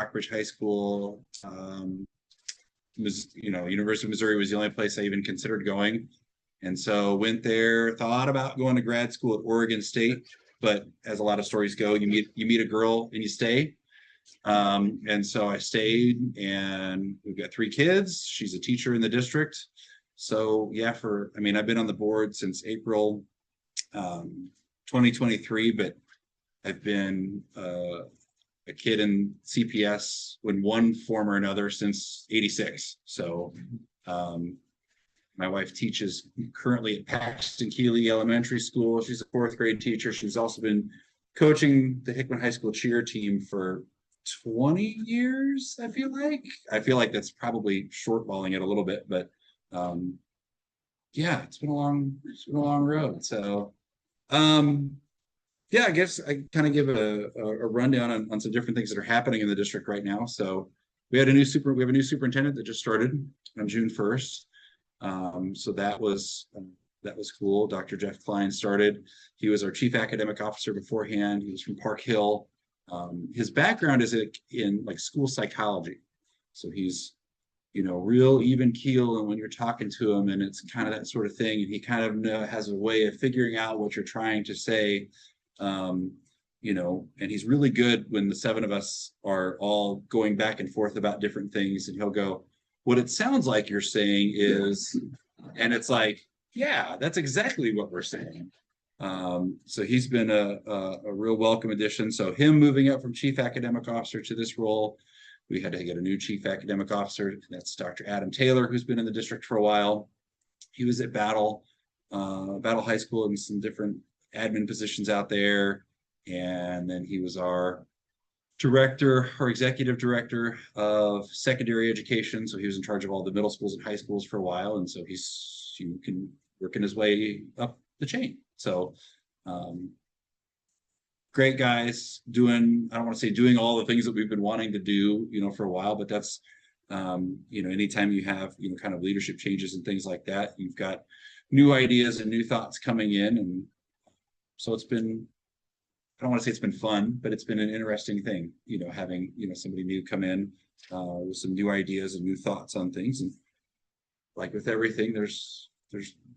Rockbridge High School. University of Missouri was the only place I even considered going. And so went there, thought about going to grad school at Oregon State, but as a lot of stories go, you meet a girl and you stay. And so I stayed, and we've got 3 kids. She's a teacher in the district. So yeah, I've been on the board since April 2023, but I've been a kid in CPS in one form or another since '86. So my wife teaches currently at Paxton Keeley Elementary School. She's a 4th grade teacher. She's also been coaching the Hickman High School cheer team for 20 years, I feel like that's probably shortballing it a little bit, but yeah, it's been a long road. So yeah, I guess I kind of give a rundown on some different things that are happening in the district right now. So we have a new superintendent that just started on June 1st. So that was cool. Dr. Jeff Klein started. He was our chief academic officer beforehand. He was from Park Hill. His background is in like school psychology. So he's, real even keel. And when you're talking to him, and it's kind of that sort of thing, and he kind of has a way of figuring out what you're trying to say. And he's really good when the 7 of us are all going back and forth about different things. And he'll go, what it sounds like you're saying is, and it's like, yeah, that's exactly what we're saying. So he's been a real welcome addition. So him moving up from chief academic officer to this role, we had to get a new chief academic officer. That's Dr. Adam Taylor, who's been in the district for a while. He was at Battle High School and some different admin positions out there. And then he was our executive director of secondary education. So he was in charge of all the middle schools and high schools for a while. And so he's working his way up the chain. So great guys doing, I don't want to say doing all the things that we've been wanting to do, for a while, but that's, anytime you have, kind of leadership changes and things like that, you've got new ideas and new thoughts coming in. And so it's been, I don't want to say it's been fun, but it's been an interesting thing, having, somebody new come in with some new ideas and new thoughts on things. And like with everything, there's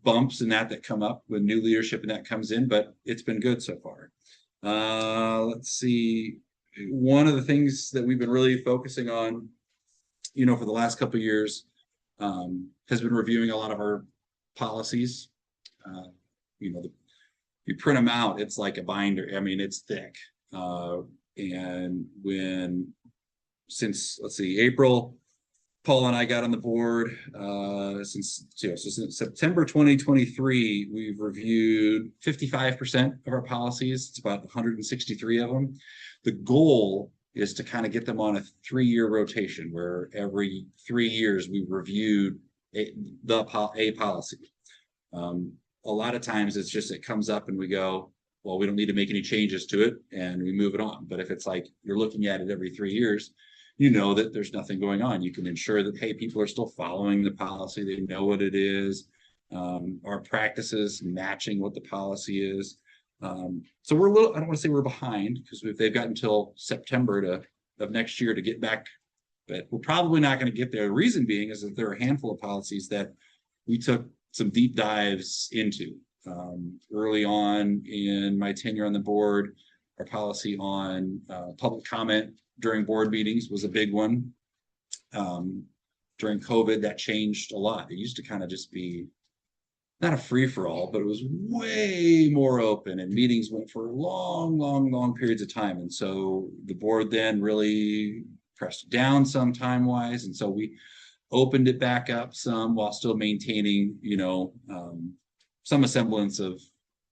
bumps in that come up when new leadership and that comes in, but it's been good so far. Let's see. One of the things that we've been really focusing on, for the last couple of years, has been reviewing a lot of our policies. You print them out, it's like a binder. I mean, it's thick. And since April, Paul and I got on the board, since September 2023, we've reviewed 55% of our policies. It's about 163 of them. The goal is to kind of get them on a 3-year rotation, where every 3 years we reviewed a policy. A lot of times it's just, it comes up and we go, well, we don't need to make any changes to it, and we move it on. But if it's like you're looking at it every 3 years, that there's nothing going on. You can ensure that, hey, people are still following the policy. They know what it is. Our practices matching what the policy is. So we're I don't want to say we're behind, because they've got until September of next year to get back, but we're probably not going to get there. The reason being is that there are a handful of policies that we took some deep dives into. Early on in my tenure on the board, our policy on public comment during board meetings was a big one. During COVID, that changed a lot. It used to kind of just be not a free-for-all, but it was way more open, and meetings went for long periods of time. And so the board then really pressed down some time-wise, and so we opened it back up some while still maintaining, some semblance of,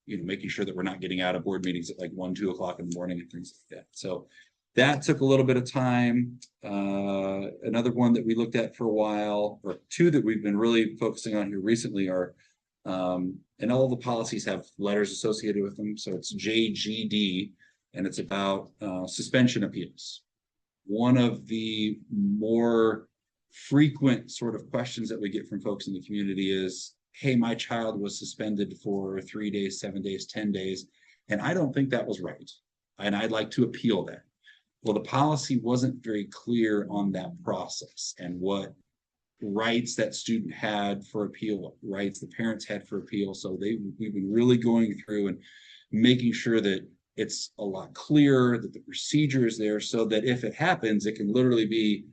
making sure that we're not getting out of board meetings at like 1, 2 o'clock in the morning and things like that. So that took a little bit of time. Another one that we looked at for a while, or 2 that we've been really focusing on here recently, are, and all the policies have letters associated with them. So it's JGD, and it's about suspension appeals. One of the more frequent sort of questions that we get from folks in the community is, hey, my child was suspended for 3 days, 7 days, 10 days, and I don't think that was right, and I'd like to appeal that. Well, the policy wasn't very clear on that process and what rights that student had for appeal, what rights the parents had for appeal. So we've been really going through and making sure that it's a lot clearer, that the procedure is there, so that if it happens, it can literally be,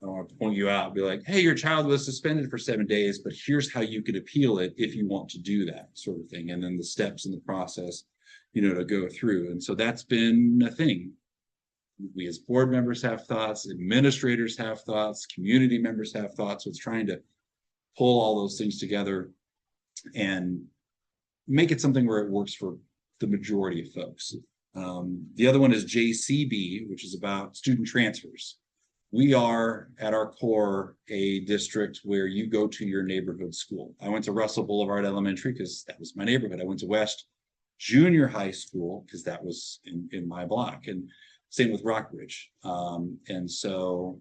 I don't want to point you out, be like, hey, your child was suspended for 7 days, but here's how you could appeal it if you want to do that, sort of thing. And then the steps in the process, to go through. And so that's been a thing. We as board members have thoughts, administrators have thoughts, community members have thoughts. So it's trying to pull all those things together and make it something where it works for the majority of folks. The other one is JCB, which is about student transfers. We are at our core a district where you go to your neighborhood school. I went to Russell Boulevard Elementary because that was my neighborhood. I went to West Junior High School because that was in my block, and same with Rockbridge. And so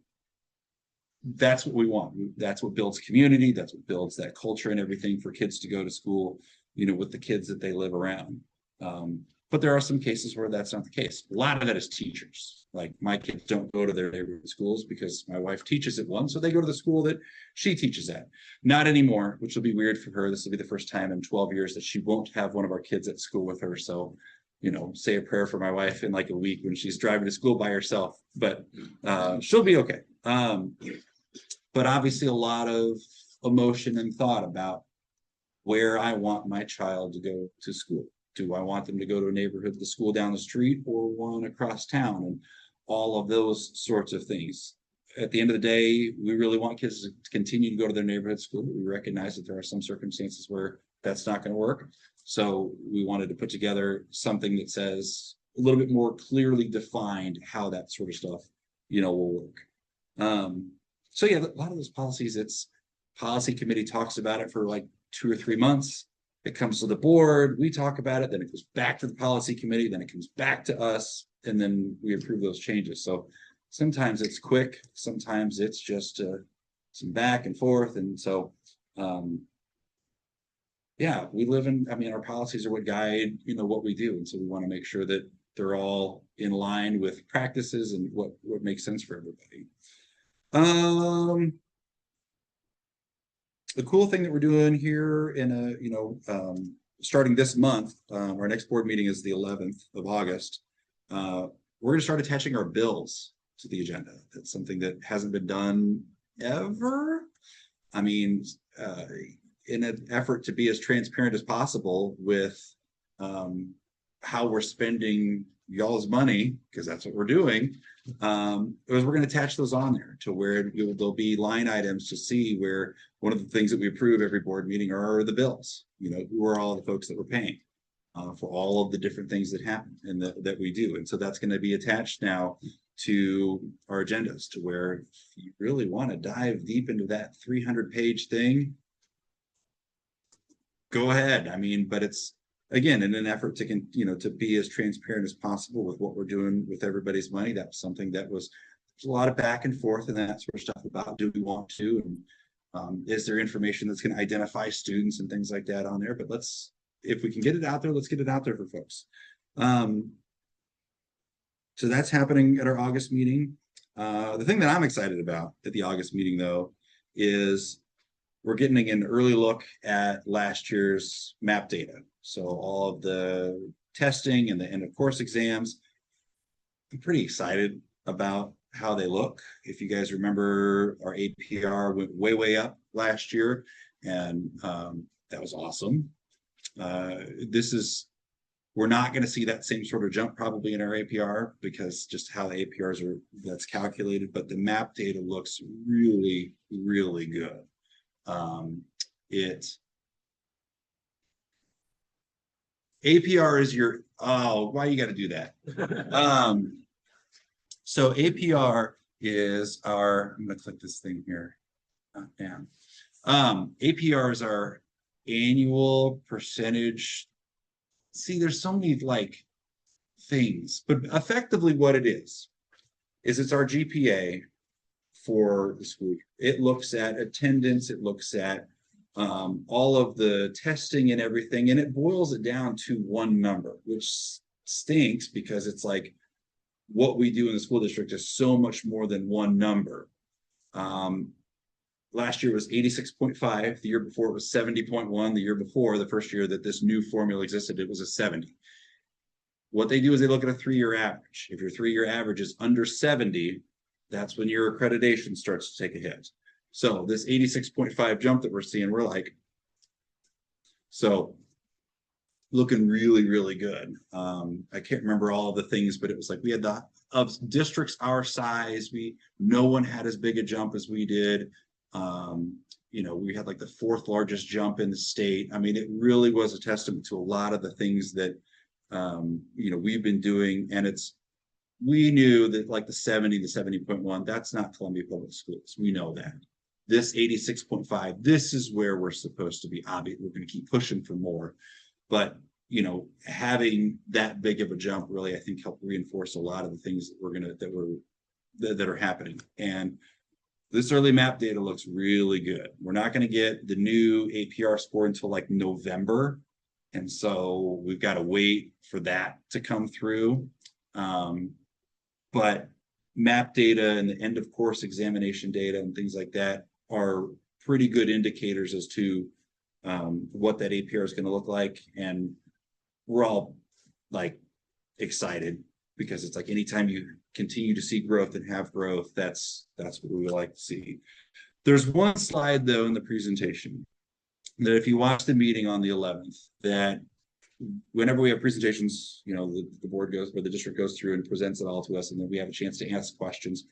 that's what we want. That's what builds community. That's what builds that culture and everything for kids to go to school, with the kids that they live around. But there are some cases where that's not the case. A lot of that is teachers. Like my kids don't go to their neighborhood schools because my wife teaches at one, so they go to the school that she teaches at. Not anymore, which will be weird for her. This will be the first time in 12 years that she won't have one of our kids at school with her. So, say a prayer for my wife in like a week when she's driving to school by herself, but she'll be okay. But obviously a lot of emotion and thought about where I want my child to go to school. Do I want them to go to a neighborhood, the school down the street, or one across town, and all of those sorts of things. At the end of the day, we really want kids to continue to go to their neighborhood school. We recognize that there are some circumstances where that's not going to work. So we wanted to put together something that says a little bit more clearly defined how that sort of stuff, will work. So yeah, a lot of those policies, it's policy committee talks about it for like 2 or 3 months. It comes to the board, we talk about it, then it goes back to the policy committee, then it comes back to us, and then we approve those changes. So sometimes it's quick, sometimes it's just some back and forth. And so, yeah, we live in, our policies are what guide, what we do. And so we want to make sure that they're all in line with practices and what makes sense for everybody. The cool thing that we're doing here starting this month, our next board meeting is the 11th of August. We're going to start attaching our bills to the agenda. That's something that hasn't been done ever. In an effort to be as transparent as possible with how we're spending y'all's money, because that's what we're doing, is we're going to attach those on there to where there'll be line items to see where one of the things that we approve every board meeting are the bills. Who are all the folks that we're paying for all of the different things that happen and that we do. And so that's going to be attached now to our agendas, to where if you really want to dive deep into that 300-page thing, go ahead. But it's, again, in an effort to to be as transparent as possible with what we're doing with everybody's money. That's something that there's a lot of back and forth and that sort of stuff about, do we want to, and is there information that's going to identify students and things like that on there. But if we can get it out there, let's get it out there for folks. So that's happening at our August meeting. The thing that I'm excited about at the August meeting, though, is we're getting an early look at last year's MAP data. So all of the testing and the end of course exams, I'm pretty excited about how they look. If you guys remember, our APR went way up last year, and that was awesome. We're not going to see that same sort of jump probably in our APR because just how the APRs that's calculated, but the MAP data looks really, really good. APR is why you got to do that? So APR is I'm going to click this thing here. Down. APR is our annual percentage. See, there's so many things, but effectively what it is it's our GPA for the school year. It looks at attendance, it looks at all of the testing and everything, and it boils it down to one number, which stinks because it's what we do in the school district is so much more than one number. Last year was 86.5. The year before it was 70.1. The year before, the first year that this new formula existed, it was a 70. What they do is they look at a 3-year average. If your 3-year average is under 70, that's when your accreditation starts to take a hit. So this 86.5 jump that we're seeing, we're like, so looking really, really good. I can't remember all of the things, but it was like we had the of districts our size, no one had as big a jump as we did. You know, we had like the 4th largest jump in the state. I mean, it really was a testament to a lot of the things that you know, we've been doing. And we knew that like the 70 to 70.1, that's not Columbia Public Schools. We know that. This 86.5, this is where we're supposed to be. Obviously, we're going to keep pushing for more. But, you know, having that big of a jump really, I think, helped reinforce a lot of the things that are happening. And this early map data looks really good. We're not going to get the new APR score until like November. And so we've got to wait for that to come through. But map data and the end of course examination data and things like that are pretty good indicators as to what that APR is going to look like. And we're all like excited because it's like anytime you continue to see growth and have growth, that's what we would like to see. There's one slide though in the presentation that if you watch the meeting on the 11th, that whenever we have presentations, you know, the board goes, or the district goes through and presents it all to us, and then we have a chance to ask questions.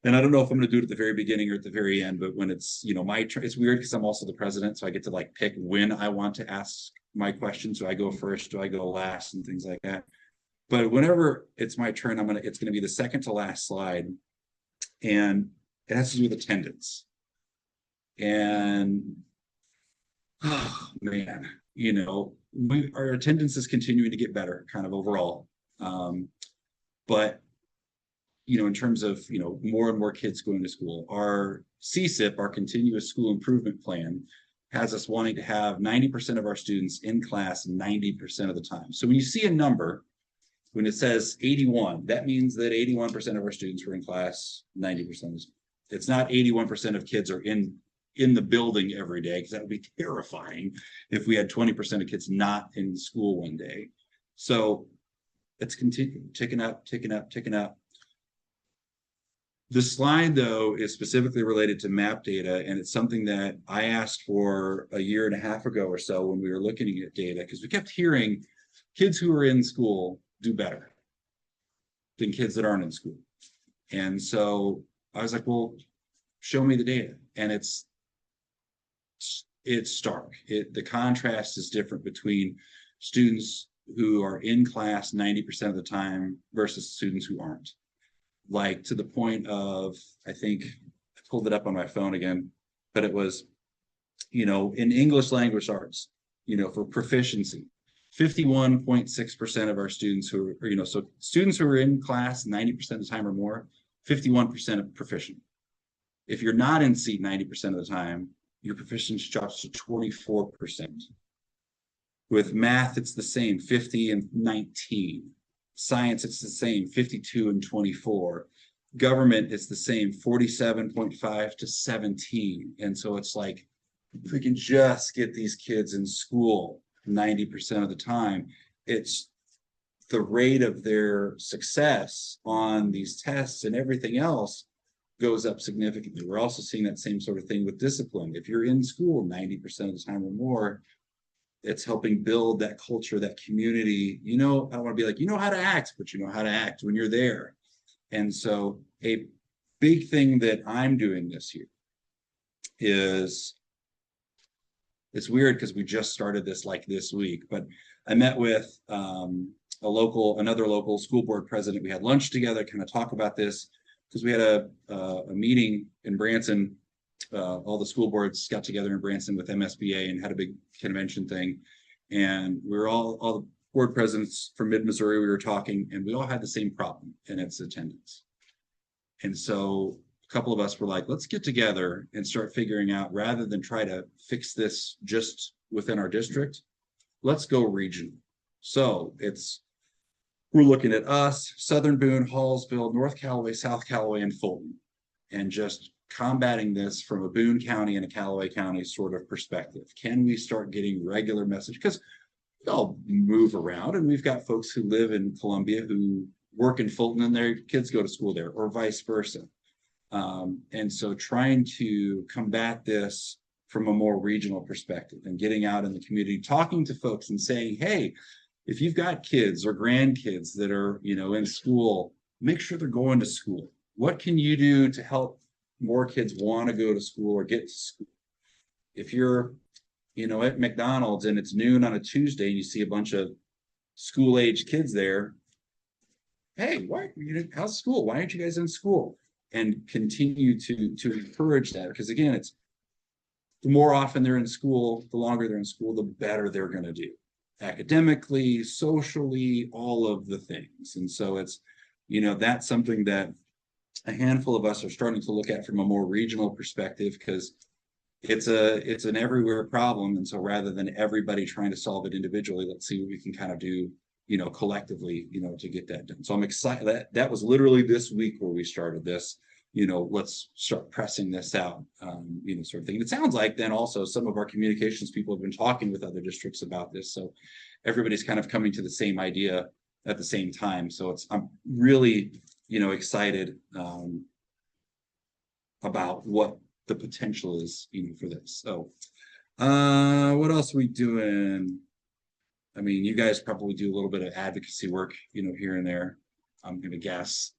And I don't know if I'm going to do it at the very beginning or at the very end, but when it's, you know, my turn, it's weird because I'm also the president, so I get to like pick when I want to ask my questions. Do I go first? Do I go last? And things like that. But whenever it's my turn, it's going to be the second to last slide, and it has to do with attendance. And oh man, you know, our attendance is continuing to get better, kind of overall. But you know, in terms of, you know, more and more kids going to school, our CSIP, our continuous school improvement plan, has us wanting to have 90% of our students in class 90% of the time. So when you see a number, when it says 81, that means that 81% of our students were in class 90%. It's not 81% of kids are in the building every day, because that would be terrifying if we had 20% of kids not in school one day. So it's continuing, ticking up, ticking up, ticking up. The slide, though, is specifically related to map data, and it's something that I asked for a year and a half ago or so when we were looking at data, because we kept hearing kids who are in school do better than kids that aren't in school. And so I was like, well, show me the data. And it's stark. The contrast is different between students who are in class 90% of the time versus students who aren't. Like, to the point of, I think I pulled it up on my phone again, but it was, you know, in English language arts, you know, for proficiency, 51.6% of our students who are, you know, so students who are in class 90% of the time or more, 51% of proficient. If you're not in seat 90% of the time, your proficiency drops to 24%. With math, it's the same, 50 and 19. Science, it's the same, 52 and 24. Government, it's the same, 47.5 to 17. And so it's like, if we can just get these kids in school 90% of the time, it's the rate of their success on these tests and everything else goes up significantly. We're also seeing that same sort of thing with discipline. If you're in school 90% of the time or more, it's helping build that culture, that community. You know, I don't want to be like, you know how to act, but you know how to act when you're there. And so a big thing that I'm doing this year is, it's weird because we just started this like this week, but I met with another local school board president. We had lunch together, kind of talk about this, because we had a meeting in Branson. All the school boards got together in Branson with MSBA and had a big convention thing. And we were all the board presidents from mid-Missouri, we were talking, and we all had the same problem, and it's attendance. And so a couple of us were like, let's get together and start figuring out, rather than try to fix this just within our district, let's go regional. So it's we're looking at us, Southern Boone, Hallsville, North Callaway, South Callaway, and Fulton, and just combating this from a Boone County and a Callaway County sort of perspective. Can we start getting regular message? Because we all move around, and we've got folks who live in Columbia who work in Fulton and their kids go to school there, or vice versa. And so trying to combat this from a more regional perspective and getting out in the community, talking to folks and saying, hey, if you've got kids or grandkids that are, in school, make sure they're going to school. What can you do to help more kids want to go to school or get to school? If you're, at McDonald's and it's noon on a Tuesday and you see a bunch of school-age kids there, hey, how's school? Why aren't you guys in school? And continue to encourage that, because again, it's the more often they're in school, the longer they're in school, the better they're going to do academically, socially, all of the things. And so it's, that's something that a handful of us are starting to look at from a more regional perspective, because it's an everywhere problem. And so rather than everybody trying to solve it individually, let's see what we can kind of do, collectively, to get that done. So I'm excited that was literally this week where we started this, let's start pressing this out, sort of thing. And it sounds like then also some of our communications people have been talking with other districts about this. So everybody's kind of coming to the same idea at the same time. So I'm really, excited about what the potential is, for this. So what else are we doing? I mean, you guys probably do a little bit of advocacy work, here and there, I'm going to guess.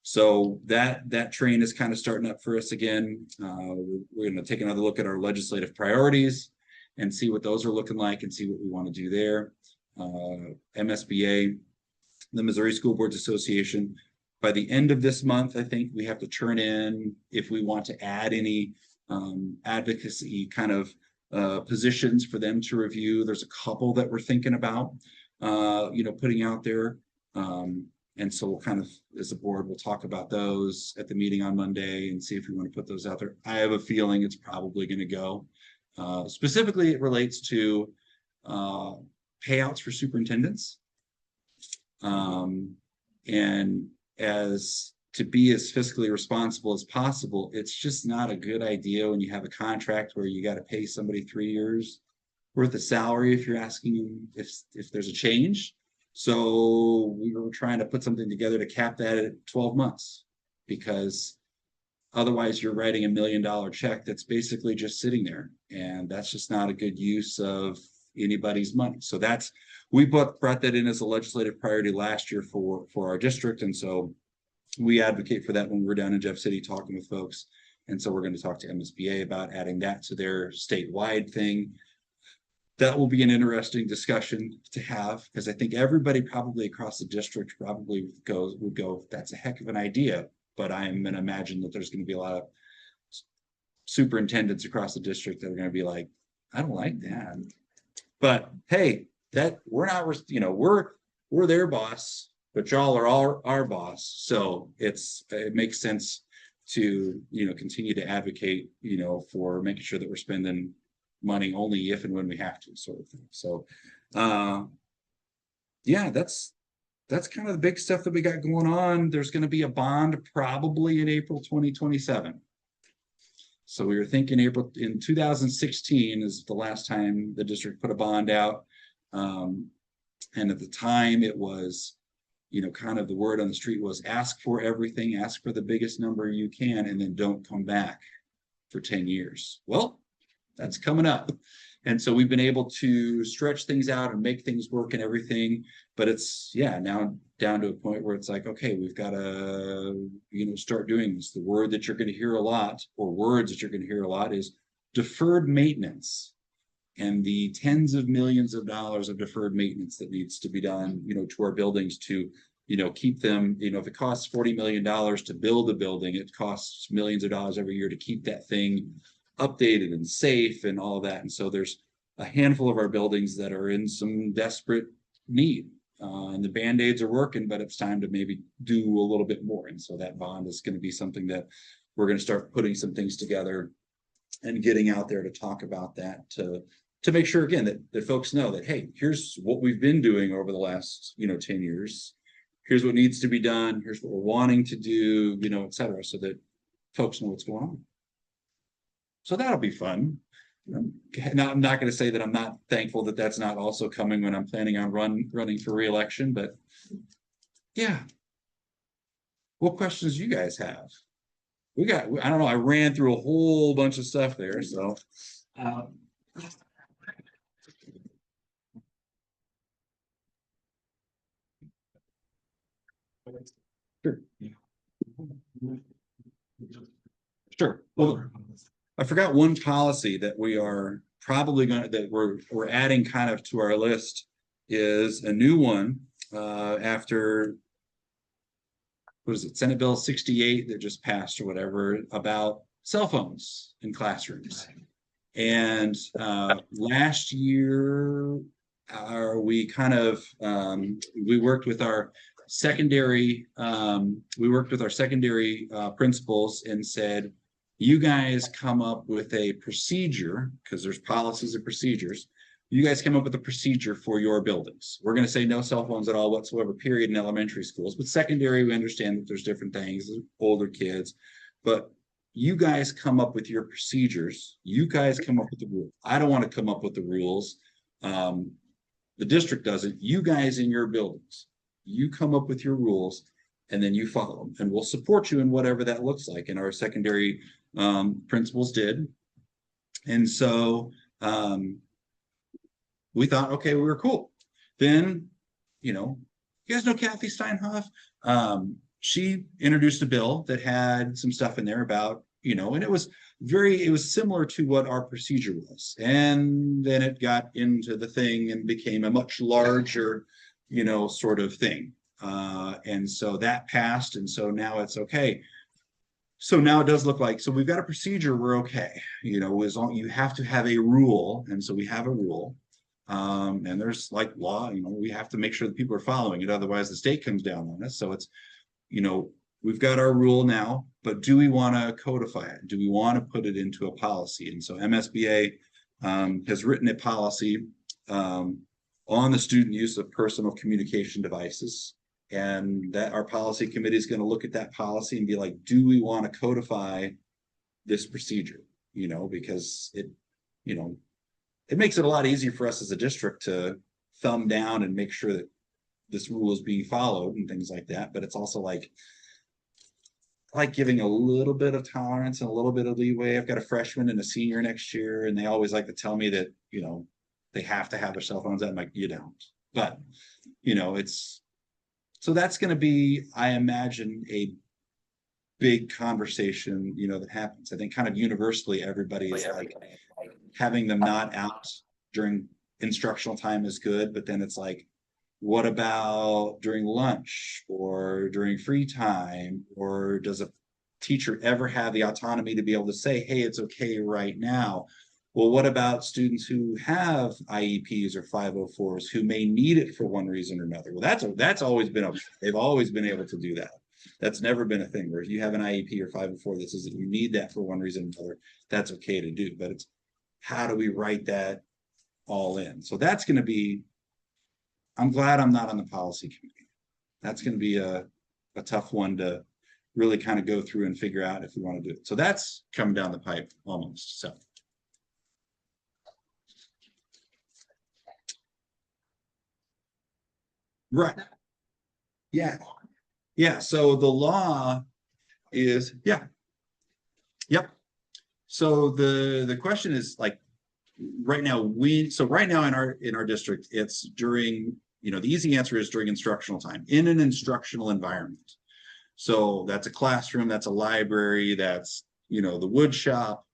So that train is kind of starting up for us again. We're going to take another look at our legislative priorities and see what those are looking like and see what we want to do there. MSBA, the Missouri School Boards Association, by the end of this month, I think we have to turn in if we want to add any advocacy kind of positions for them to review. There's a couple that we're thinking about, putting out there. And so we'll kind of, as a board, we'll talk about those at the meeting on Monday and see if we want to put those out there. I have a feeling it's probably going to go. Specifically, it relates to payouts for superintendents. And to be as fiscally responsible as possible, it's just not a good idea when you have a contract where you got to pay somebody 3 years worth of salary if you're asking if there's a change. So we were trying to put something together to cap that at 12 months, because otherwise you're writing $1 million check that's basically just sitting there, and that's just not a good use of anybody's money. So we brought that in as a legislative priority last year for our district, and so we advocate for that when we're down in Jeff City talking with folks. And so we're going to talk to MSBA about adding that to their statewide thing. That will be an interesting discussion to have, because I think everybody probably across the district probably would go, that's a heck of an idea. But I'm going to imagine that there's going to be a lot of superintendents across the district that are going to be like, I don't like that. But hey, we're not, we're their boss, but y'all are our boss. So it makes sense to, continue to advocate, for making sure that we're spending money only if and when we have to, sort of thing. So, yeah, that's kind of the big stuff that we got going on. There's going to be a bond probably in April 2027. So we were thinking April in 2016 is the last time the district put a bond out. And at the time it was, kind of the word on the street was ask for everything, ask for the biggest number you can, and then don't come back for 10 years. Well, that's coming up. And so we've been able to stretch things out and make things work and everything. But it's, now down to a point where it's like, okay, we've got to, start doing this. The word that you're going to hear a lot, or words that you're going to hear a lot, is deferred maintenance. And the tens of millions of dollars of deferred maintenance that needs to be done, to our buildings to, keep them, if it costs $40 million to build a building, it costs millions of dollars every year to keep that thing updated and safe and all of that. And so there's a handful of our buildings that are in some desperate need, and the Band-Aids are working, but it's time to maybe do a little bit more. And so that bond is going to be something that we're going to start putting some things together and getting out there to talk about that, to make sure, again, that folks know that, hey, here's what we've been doing over the last, 10 years. here's what needs to be done, here's what we're wanting to do, you know, et cetera, so that folks know what's going on. So that'll be fun. Now, I'm not going to say that I'm not thankful that that's not also coming when I'm planning on running for re-election, but yeah. What questions do you guys have? I don't know, I ran through a whole bunch of stuff there, so. Sure. Sure. Well, I forgot one policy that we are probably going to, that we're adding kind of to our list, is a new one after, what is it, Senate Bill 68 that just passed or whatever, about cell phones in classrooms. And last year, we kind of we worked with our secondary principals and said, you guys come up with a procedure, because there's policies and procedures. You guys come up with a procedure for your buildings. We're going to say no cell phones at all whatsoever, period, in elementary schools. But secondary, we understand that there's different things, older kids. But you guys come up with your procedures. You guys come up with the rules. I don't want to come up with the rules. The district doesn't. You guys in your buildings, you come up with your rules, and then you follow them. And we'll support you in whatever that looks like. And our secondary principals did. And so we thought, okay, we were cool. Then, you know, you guys know Kathy Steinhoff? She introduced a bill that had some stuff in there about, you know, and it was similar to what our procedure was. And then it got into the thing and became a much larger, you know, sort of thing. And so that passed. And so now it's okay. So now it does look like, so we've got a procedure, we're okay. You know, as long you have to have a rule. And so we have a rule. And there's like law, you know, we have to make sure that people are following it. Otherwise the state comes down on us. So it's, you know, we've got our rule now, but do we want to codify it? Do we want to put it into a policy? And so MSBA has written a policy on the student use of personal communication devices. And that our policy committee is going to look at that policy and be like, do we want to codify this procedure? You know, because it, you know, it makes it a lot easier for us as a district to thumb down and make sure that this rule is being followed and things like that. But it's also like giving a little bit of tolerance and a little bit of leeway. I've got a freshman and a senior next year, and they always like to tell me that, you know, they have to have their cell phones out. I'm like, you don't. But, you know, so that's going to be, I imagine, a big conversation, you know, that happens. I think kind of universally, everybody is like, having them not out during instructional time is good, but then it's like, what about during lunch or during free time? Or does a teacher ever have the autonomy to be able to say, hey, it's okay right now? Well, what about students who have IEPs or 504s who may need it for one reason or another? Well, that's always been okay. They've always been able to do that. That's never been a thing where if you have an IEP or 504 that says that you need that for one reason or another, that's okay to do. But it's, how do we write that all in? So that's going to be, I'm glad I'm not on the policy committee. That's going to be a tough one to really kind of go through and figure out if we want to do it. So that's coming down the pipe almost. So. Right. Yeah. Yeah. So the law is, yeah. Yep. So the question is like, right now right now in our district, it's during, you know, the easy answer is during instructional time in an instructional environment. So that's a classroom, that's a library, that's, you know, the wood shop.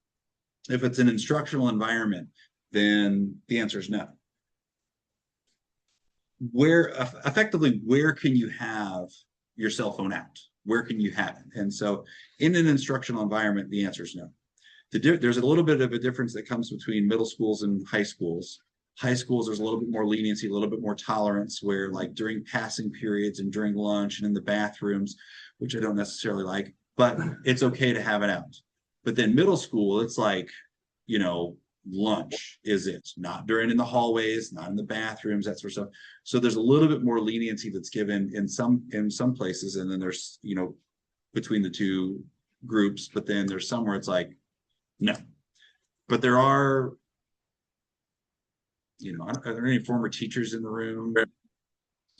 If it's an instructional environment, then the answer is no. Effectively, where can you have your cell phone out? Where can you have it? And so in an instructional environment, the answer is no. There's a little bit of a difference that comes between middle schools and high schools. High schools, there's a little bit more leniency, a little bit more tolerance, where like during passing periods and during lunch and in the bathrooms, which I don't necessarily like, but it's okay to have it out. But then middle school, it's like, you know, lunch is it, not during in the hallways, not in the bathrooms, that sort of stuff. So there's a little bit more leniency that's given in some places, and then there's, you know, between the two groups, but then there's some where it's like, no. But there are, you know, are there any former teachers in the room?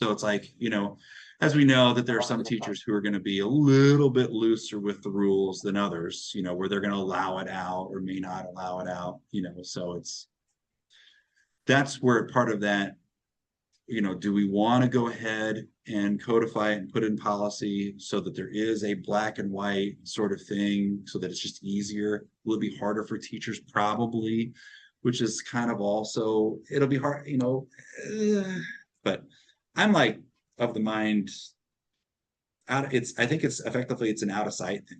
So it's like, you know, as we know that there are some teachers who are going to be a little bit looser with the rules than others, you know, where they're going to allow it out or may not allow it out, you know, so that's where part of that, you know, do we want to go ahead and codify it and put in policy so that there is a black and white sort of thing so that it's just easier? Will it be harder for teachers? Probably, which is kind of also, it'll be hard, you know, but I'm like of the mind, I think it's effectively, it's an out of sight thing.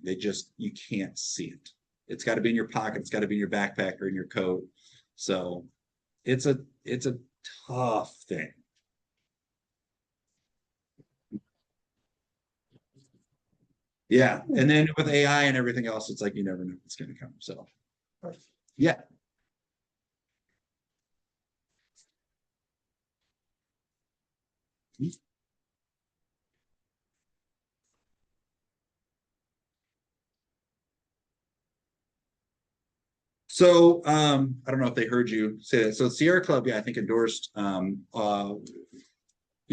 You can't see it. It's got to be in your pocket. It's got to be in your backpack or in your coat. So it's a tough thing. Yeah. And then with AI and everything else, it's like, you never know what's going to come. So yeah. So I don't know if they heard you say that. So Sierra Club, yeah, I think endorsed you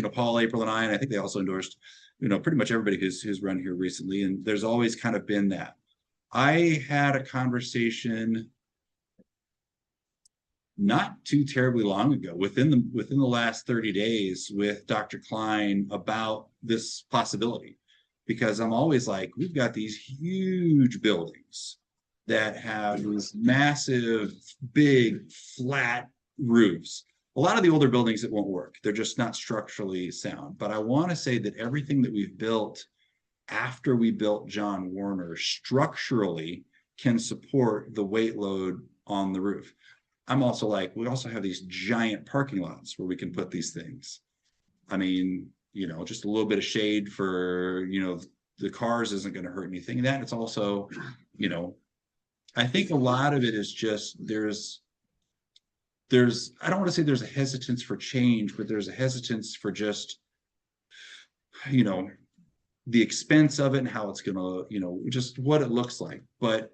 know, Paul, April, and I think they also endorsed, you know, pretty much everybody who's run here recently. And there's always kind of been that. I had a conversation not too terribly long ago, within the last 30 days, with Dr. Klein about this possibility, because I'm always like, we've got these huge buildings that have these massive, big, flat roofs. A lot of the older buildings, it won't work. They're just not structurally sound. But I want to say that everything that we've built after we built John Warner structurally can support the weight load on the roof. I'm also like, we also have these giant parking lots where we can put these things. I mean, you know, just a little bit of shade for, you know, the cars isn't going to hurt anything. And that it's also, you know, I think a lot of it is just there's I don't want to say there's a hesitance for change, but there's a hesitance for just, you know, the expense of it and how it's going to, you know, just what it looks like. But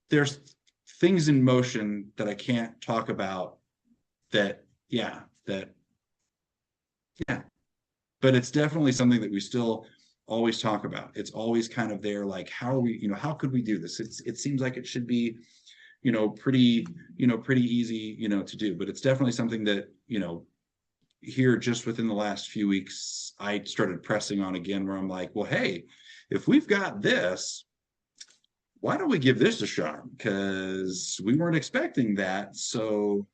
there's things in motion that I can't talk about that, yeah, but it's definitely something that we still always talk about. It's always kind of there, like, how are we, you know, how could we do this? It seems like it should be, you know, pretty easy, you know, to do, but it's definitely something that, you know, here just within the last few weeks, I started pressing on again, where I'm like, well, hey, if we've got this, why don't we give this a shot? Because we weren't expecting that. So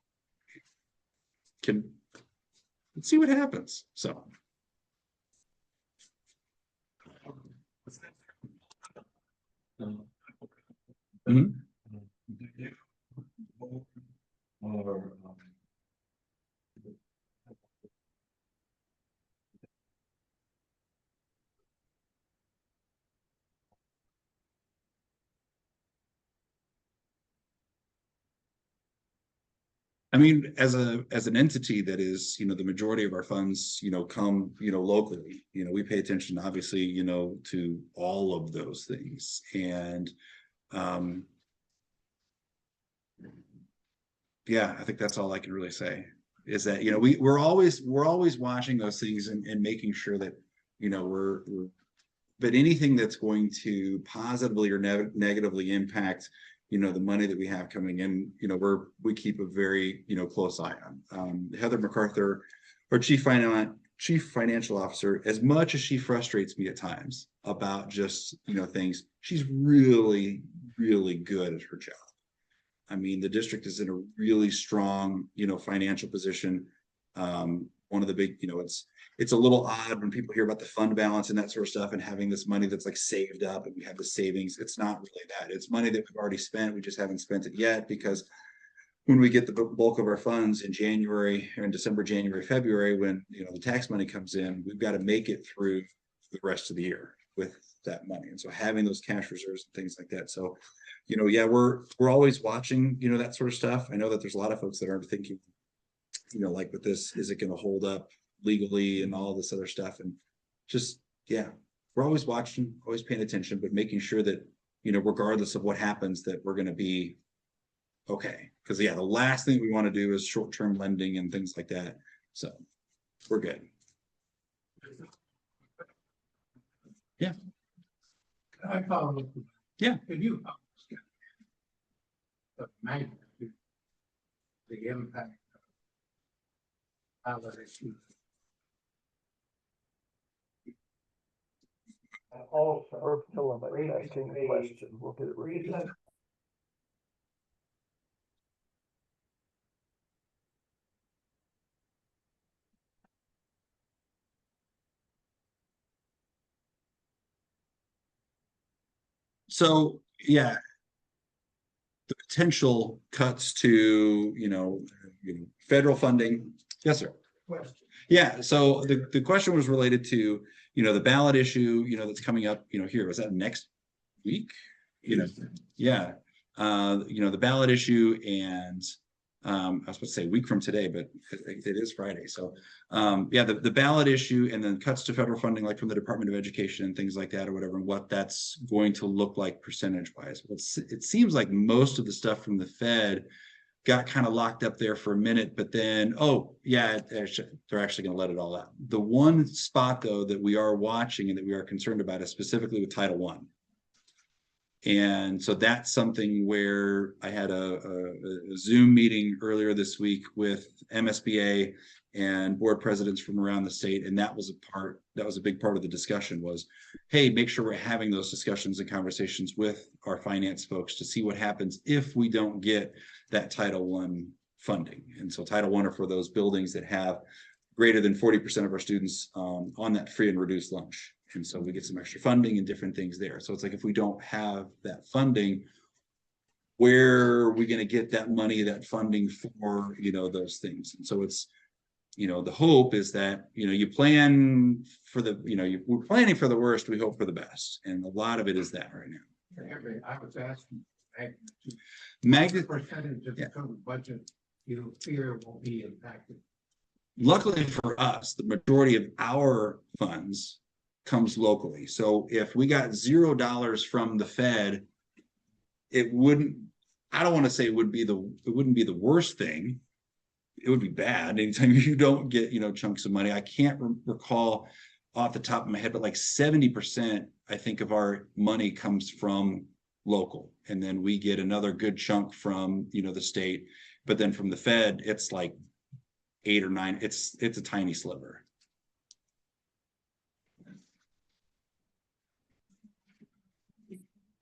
let's see what happens. So. Mm-hmm. I mean, as an entity that is, you know, the majority of our funds, you know, come, you know, locally, you know, we pay attention, obviously, you know, to all of those things. And yeah, I think that's all I can really say, is that, you know, we're always watching those things and making sure that, you know, but anything that's going to positively or negatively impact, you know, the money that we have coming in, you know, we keep a very, you know, close eye on. Heather MacArthur, our chief financial officer, as much as she frustrates me at times about just, you know, things, she's really, really good at her job. I mean, the district is in a really strong, you know, financial position. One of the big, you know, it's a little odd when people hear about the fund balance and that sort of stuff and having this money that's like saved up and we have the savings. It's not really that. It's money that we've already spent. We just haven't spent it yet, because when we get the bulk of our funds in January or in December, January, February, when, you know, the tax money comes in, we've got to make it through the rest of the year. with that money. And so having those cash reserves and things like that. So, yeah, we're always watching, that sort of stuff. I know that there's a lot of folks that aren't thinking, like with this, is it going to hold up legally and all this other stuff? And just, yeah, we're always watching, always paying attention, but making sure that, regardless of what happens, that we're going to be okay. Because, yeah, the last thing we want to do is short-term lending and things like that. So we're good. Yeah. I follow up. Yeah. Can you the magnitude, the impact of ballot issues? Also, asking a question. We'll get it read. So, yeah, the potential cuts to, federal funding. Yes, sir. Question. Yeah. So the question was related to, the ballot issue, that's coming up, here. Was that next week? Yeah. The ballot issue and I was supposed to say a week from today, but it is Friday. So, yeah, the ballot issue and then cuts to federal funding, like from the Department of Education and things like that, or whatever, and what that's going to look like percentage wise. Well, it seems like most of the stuff from the Fed got kind of locked up there for a minute, but then, oh yeah, they're actually going to let it all out. The one spot though that we are watching and that we are concerned about is specifically with Title I. And so that's something where I had a Zoom meeting earlier this week with MSBA and board presidents from around the state. And that was a big part of the discussion was, hey, make sure we're having those discussions and conversations with our finance folks to see what happens if we don't get that Title I funding. And so Title I are for those buildings that have greater than 40% of our students on that free and reduced lunch. And so we get some extra funding and different things there. So it's like, if we don't have that funding, where are we going to get that money, that funding for, those things? And so it's, the hope is that, you plan for the, we're planning for the worst, we hope for the best. And a lot of it is that right now. I was asking Magnitude percentage of the total budget you fear will be impacted. Luckily for us, the majority of our funds comes locally. So if we got $0 from the Fed, it wouldn't, I don't want to say it wouldn't be the worst thing. It would be bad anytime you don't get, chunks of money. I can't recall off the top of my head, but like 70%, I think, of our money comes from local. And then we get another good chunk from, the state. But then from the Fed, it's like 8 or 9. It's a tiny sliver.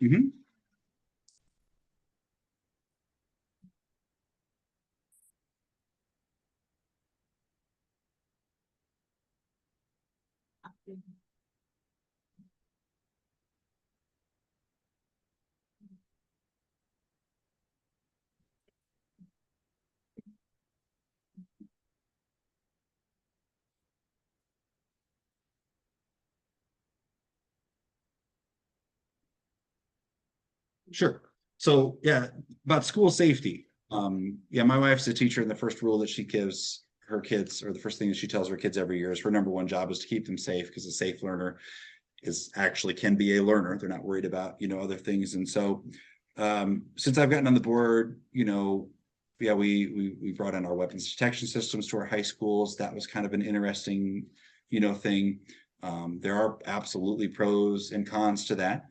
Mm-hmm. Sure. So yeah, about school safety. Yeah, my wife's a teacher, and the first rule that she gives her kids, or the first thing that she tells her kids every year, is her number one job is to keep them safe, because a safe learner can be a learner. They're not worried about, other things. And so since I've gotten on the board, yeah, we brought in our weapons detection systems to our high schools. That was kind of an interesting, thing. There are absolutely pros and cons to that.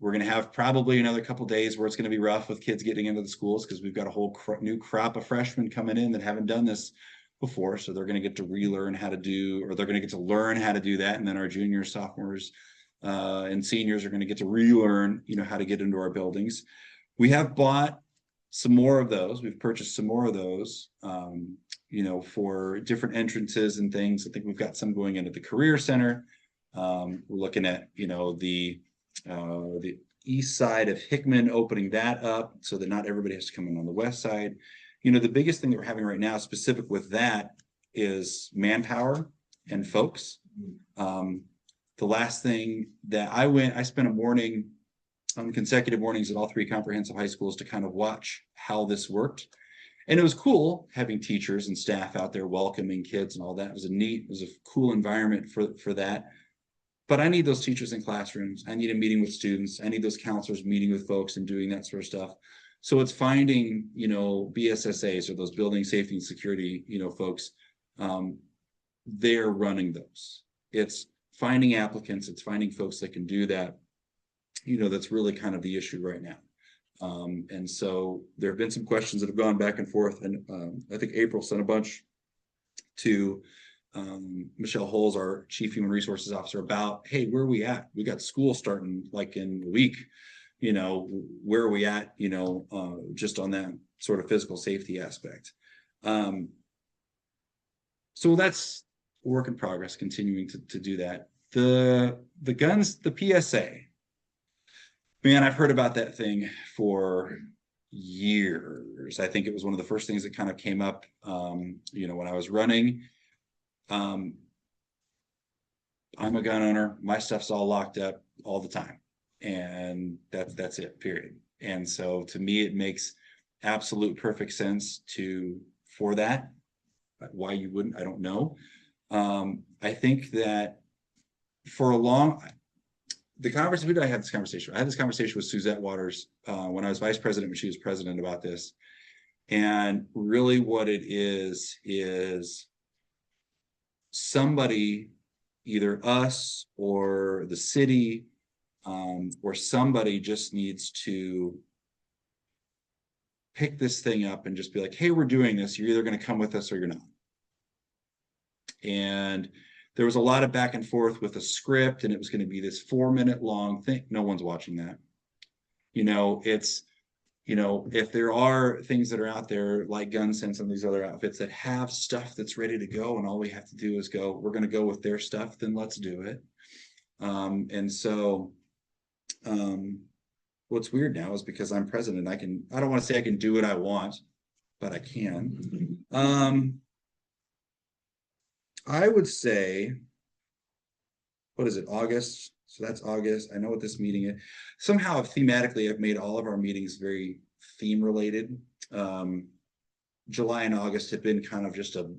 We're going to have probably another couple of days where it's going to be rough with kids getting into the schools, because we've got a whole new crop of freshmen coming in that haven't done this before. So they're going to get to relearn how to do, or they're going to get to learn how to do that. And then our juniors, sophomores, and seniors are going to get to relearn, how to get into our buildings. We have bought some more of those. We've purchased some more of those, for different entrances and things. I think we've got some going into the Career Center. We're looking at, the east side of Hickman, opening that up so that not everybody has to come in on the west side. The biggest thing that we're having right now, specific with that, is manpower and folks. the last thing that I spent a morning on consecutive mornings at all 3 comprehensive high schools to kind of watch how this worked. And it was cool having teachers and staff out there welcoming kids and all that. It was a cool environment for that. But I need those teachers in classrooms. I need a meeting with students. I need those counselors meeting with folks and doing that sort of stuff. So it's finding, BSSAs or those building safety and security, folks. They're running those. It's finding applicants. It's finding folks that can do that. That's really kind of the issue right now. And so there have been some questions that have gone back and forth, and I think April sent a bunch to Michelle Holes, our Chief Human Resources Officer, about, hey, where are we at? We got school starting like in a week. Where are we at? Just on that sort of physical safety aspect. So that's a work in progress, continuing to do that. The guns, the PSA. Man, I've heard about that thing for years. I think it was one of the first things that kind of came up, when I was running. I'm a gun owner. My stuff's all locked up all the time. And that's it, period. And so to me, it makes absolute perfect sense for that. Why you wouldn't, I don't know. I think that for I had this conversation with Suzette Waters when I was vice president, when she was president, about this. And really what it is somebody, either us or the city, or somebody just needs to pick this thing up and just be like, hey, we're doing this. You're either going to come with us or you're not. And there was a lot of back and forth with a script, and it was going to be this 4-minute long thing. No one's watching that. If there are things that are out there like Gun Sense and these other outfits that have stuff that's ready to go, and all we have to do is we're going to go with their stuff, then let's do it. And so what's weird now is because I'm president, I don't want to say I can do what I want, but I can. I would say, what is it, August? So that's August. I know what this meeting is. Somehow, thematically, I've made all of our meetings very theme related. July and August have been kind of just a,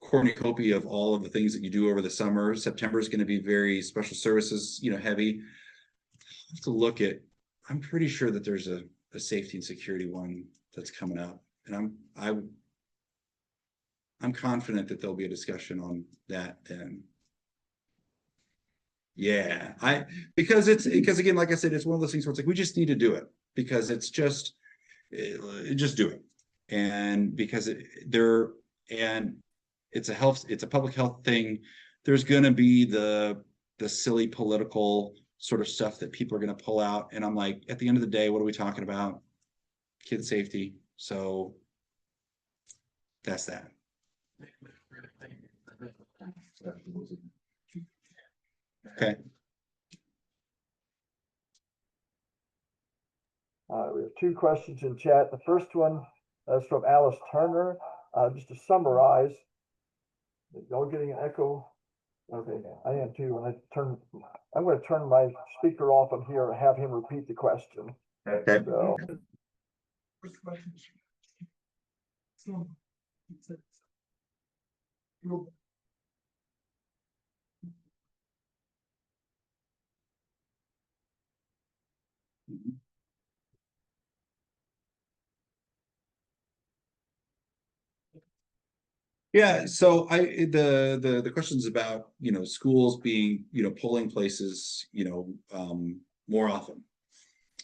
cornucopia of all of the things that you do over the summer. September is going to be very special services, heavy. I have to look at, I'm pretty sure that there's a safety and security one that's coming up. And I'm confident that there'll be a discussion on that then. Yeah, because again, like I said, it's one of those things where it's like, we just need to do it because it's just do it. And because it's a public health thing. There's going to be the silly political sort of stuff that people are going to pull out. And I'm like, at the end of the day, what are we talking about? Kid safety. So that's that. Okay. We have 2 questions in chat. The first one is from Alice Turner. Just to summarize, y'all getting an echo? Okay, I am too. I'm going to turn my speaker off on here and have him repeat the question. Okay. So, First question. Yeah, so the questions about schools being polling places more often,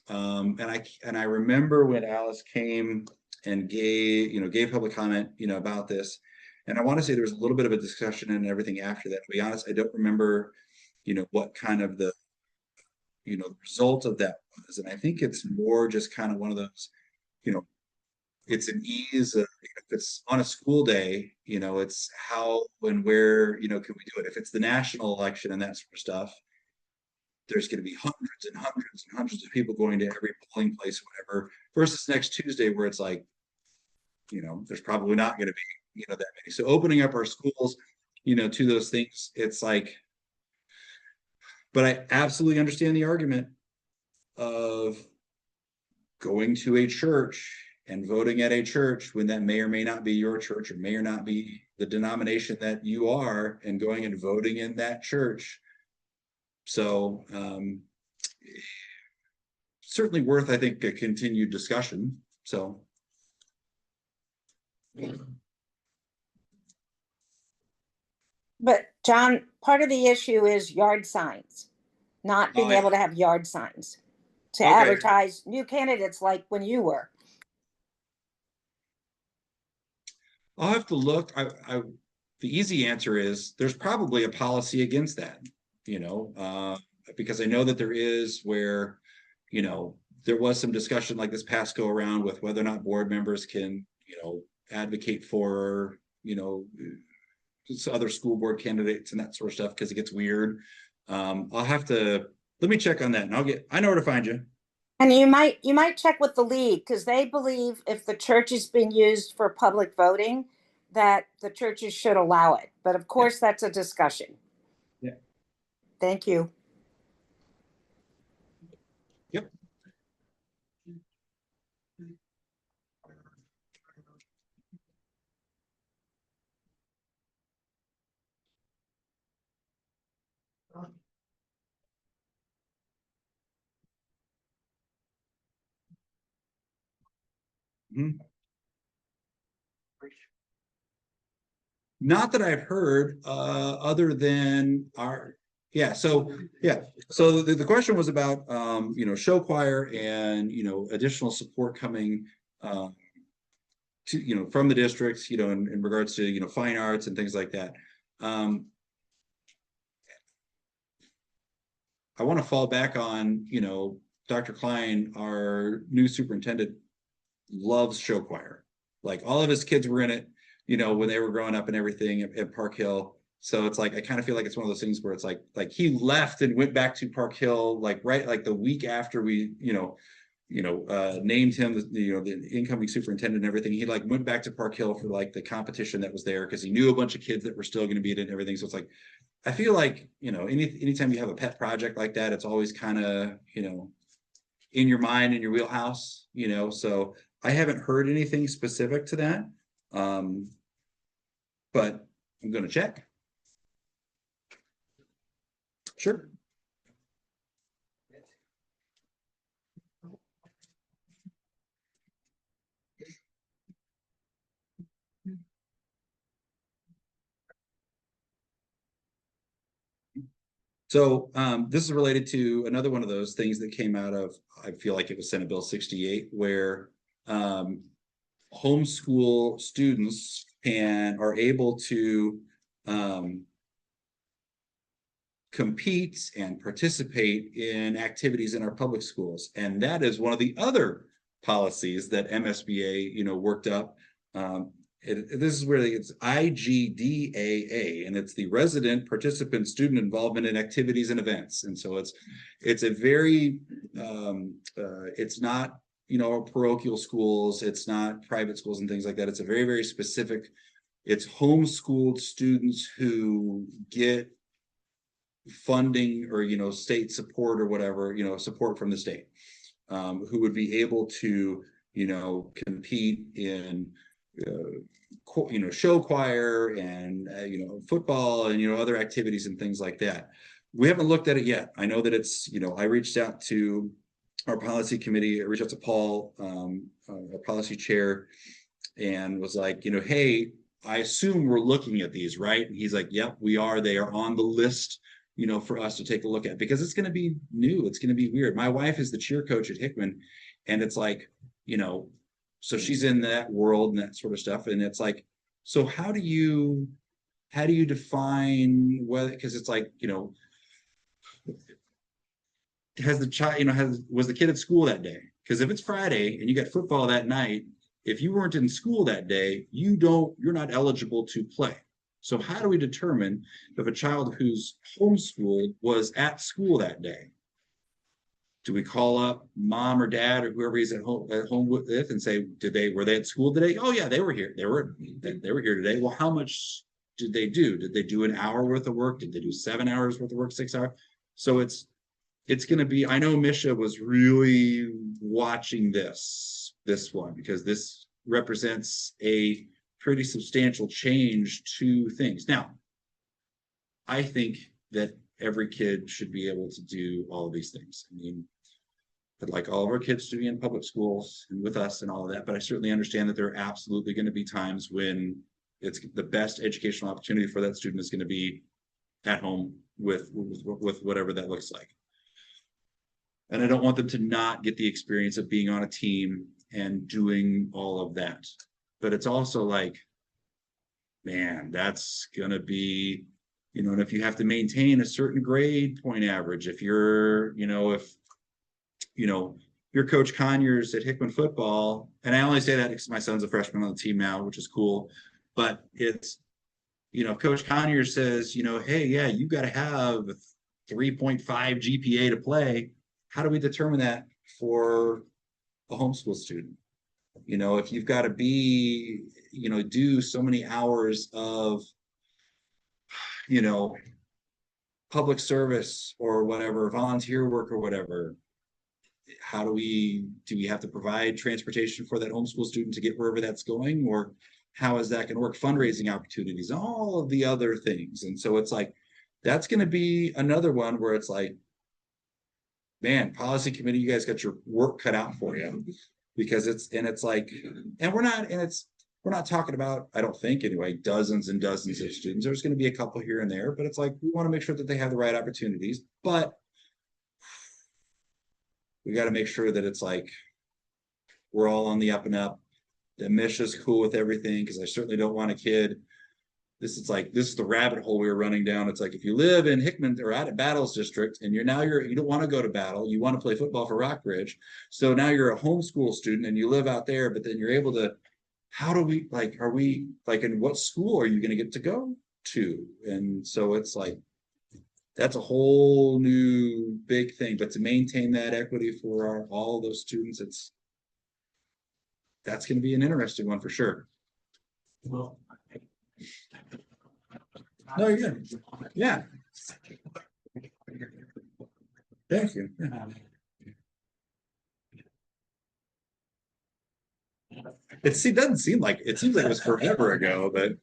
and I remember when Alice came and gave public comment about this, and I want to say there was a little bit of a discussion and everything after that. To be honest, I don't remember what kind of the result of that was, and I think it's more just kind of one of those it's an ease of, if it's on a school day, it's how and where, can we do it? If it's the national election and that sort of stuff, there's going to be hundreds and hundreds and hundreds of people going to every polling place, whatever, versus next Tuesday where it's like, there's probably not going to be, that many. So opening up our schools, to those things, it's like, but I absolutely understand the argument of going to a church and voting at a church when that may or may not be your church, or may or not be the denomination that you are, and going and voting in that church. So certainly worth, I think, a continued discussion. So But John, part of the issue is yard signs, not being able to have yard signs to advertise new candidates like when you were. I'll have to look. The easy answer is there's probably a policy against that, because I know that there is, where, there was some discussion like this past go around with whether or not board members can, advocate for, other school board candidates and that sort of stuff, because it gets weird. I'll have to, let me check on that, and I know where to find you. And you might check with the league, because they believe if the church is being used for public voting, that the churches should allow it. But of course, that's a discussion. Yeah. Thank you. Yep. Mm-hmm. Not that I've heard, other than so the question was about, show choir and, additional support coming, to, from the districts, in regards to, fine arts and things like that. I want to fall back on, Dr. Klein, our new superintendent, loves show choir. Like, all of his kids were in it, when they were growing up and everything at Park Hill. So it's like, I kind of feel like it's one of those things where it's like he left and went back to Park Hill, like the week after we, named him the incoming superintendent and everything. He went back to Park Hill for the competition that was there, because he knew a bunch of kids that were still going to be in it and everything. So it's like, I feel like, anytime you have a pet project like that, it's always kind of, in your mind, in your wheelhouse, so I haven't heard anything specific to that. But I'm going to check. Sure. So this is related to another one of those things that came out of, I feel like it was Senate Bill 68, where homeschool students are able to compete and participate in activities in our public schools. And that is one of the other policies that MSBA, worked up. This is where it's IGDAA, and it's the resident participant student involvement in activities and events. And so it's a very, it's not, parochial schools, it's not private schools and things like that. It's a very, very specific, it's homeschooled students who get funding or, state support or whatever, support from the state, who would be able to, compete in, show choir and, football and, other activities and things like that. We haven't looked at it yet. I know that it's, I reached out to our policy committee, I reached out to Paul, our policy chair, and was like, hey, I assume we're looking at these, right? And he's like, yep, we are. They are on the list, for us to take a look at, because it's going to be new. It's going to be weird. My wife is the cheer coach at Hickman, and it's like, so she's in that world and that sort of stuff. And it's like, so how do you define whether, because it's like, has the child, was the kid at school that day? Because if it's Friday and you got football that night, if you weren't in school that day, you're not eligible to play. So how do we determine if a child who's homeschooled was at school that day? Do we call up mom or dad or whoever he's at home with and say, were they at school today? Oh yeah, they were here. They were here today. Well, how much did they do? Did they do an hour worth of work? Did they do 7 hours worth of work, 6 hours? So it's going to be, I know Misha was really watching this one, because this represents a pretty substantial change to things. Now, I think that every kid should be able to do all of these things. I mean, I'd like all of our kids to be in public schools and with us and all of that, but I certainly understand that there are absolutely going to be times when it's the best educational opportunity for that student is going to be at home with whatever that looks like. And I don't want them to not get the experience of being on a team and doing all of that. But it's also like, man, that's going to be, and if you have to maintain a certain grade point average, if you're, if you're Coach Conyers at Hickman football, and I only say that because my son's a freshman on the team now, which is cool, but it's, Coach Conyers says, hey, yeah, you got to have 3.5 GPA to play. How do we determine that for a homeschool student? If you've got to be, do so many hours of, public service or whatever, volunteer work or whatever, how do we have to provide transportation for that homeschool student to get wherever that's going? Or how is that going to work? Fundraising opportunities, all of the other things. And so it's like, that's going to be another one where it's like, man, policy committee, you guys got your work cut out for you, because we're not talking about, I don't think anyway, dozens and dozens of students. There's going to be a couple here and there, but it's like, we want to make sure that they have the right opportunities, but we got to make sure that it's like, we're all on the up and up, that Misha's cool with everything. Cause I certainly don't want a kid. This is the rabbit hole we were running down. It's like, if you live in Hickman or out at Battles District and you don't want to go to Battle, you want to play football for Rockbridge. So now you're a homeschool student and you live out there, but then you're able to, are we in what school are you going to get to go to? And so it's like, that's a whole new big thing, but to maintain that equity for all of those students, that's going to be an interesting one for sure. Well, No, you're good. Yeah. Thank you. Yeah. It doesn't seem like it seems like it was forever ago, but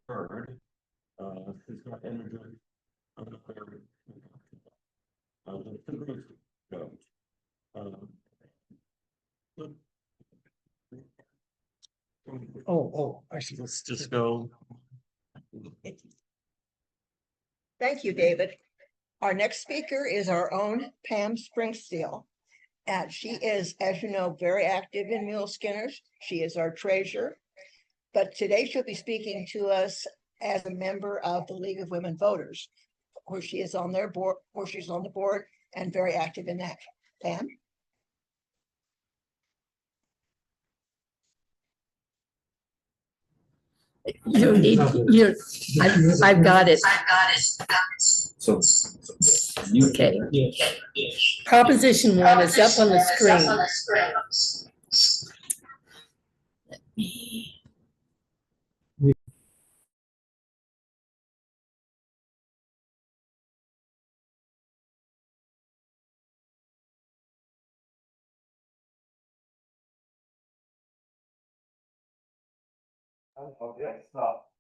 heard, it's got energy. I see. Let's just go. Thank you, David. Our next speaker is our own Pam Springsteel. And she is, as you know, very active in Muleskinners. She is our treasurer. But today she'll be speaking to us as a member of the League of Women Voters, where she is on their board, where she's on the board and very active in that. Pam? You need, I've got it. so Okay. Proposition 1 is up on the screen. Let me. Okay, stop.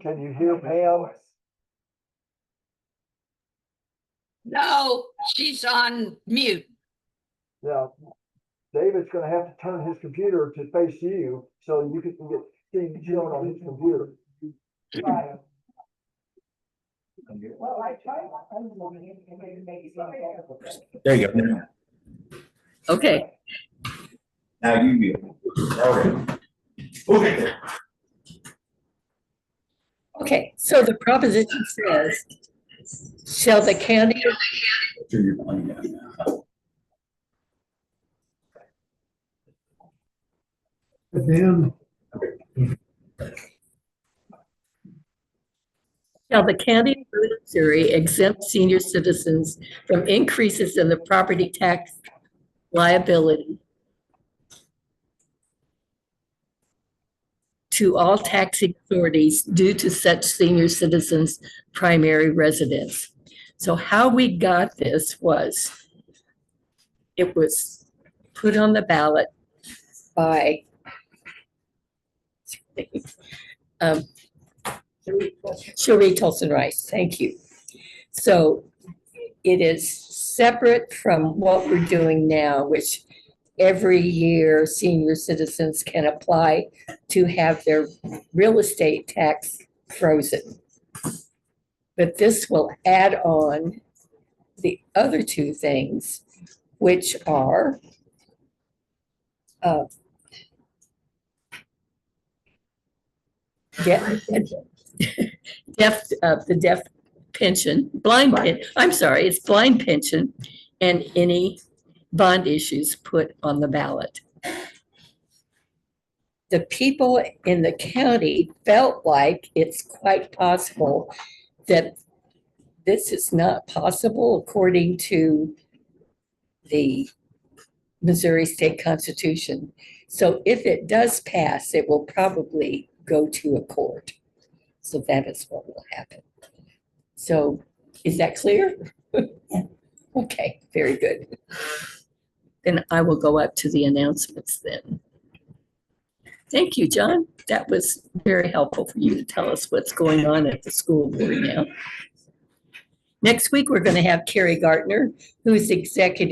Can you hear Pam? No, she's on mute. Yeah. David's gonna have to turn his computer to face you, so you can get things shown on his computer. Well, I tried. there you go. Okay. Now you be okay. Okay, so the proposition says, shall the candidate Then shall the county of Missouri exempt senior citizens from increases in the property tax liability to all taxing authorities due to such senior citizens' primary residence. So how we got this was, it was put on the ballot by Cherie Tolson Rice, thank you. So it is separate from what we're doing now, which every year senior citizens can apply to have their real estate tax frozen. But this will add on the other two things, which are the deaf pension, it's blind pension, and any bond issues put on the ballot. The people in the county felt like it's quite possible that this is not possible according to the Missouri State Constitution. So if it does pass, it will probably go to a court. So that is what will happen. So is that clear? Okay, very good. Then I will go up to the announcements then. Thank you, John. That was very helpful for you to tell us what's going on at the school board now. Next week, we're going to have Carrie Gartner, who's executive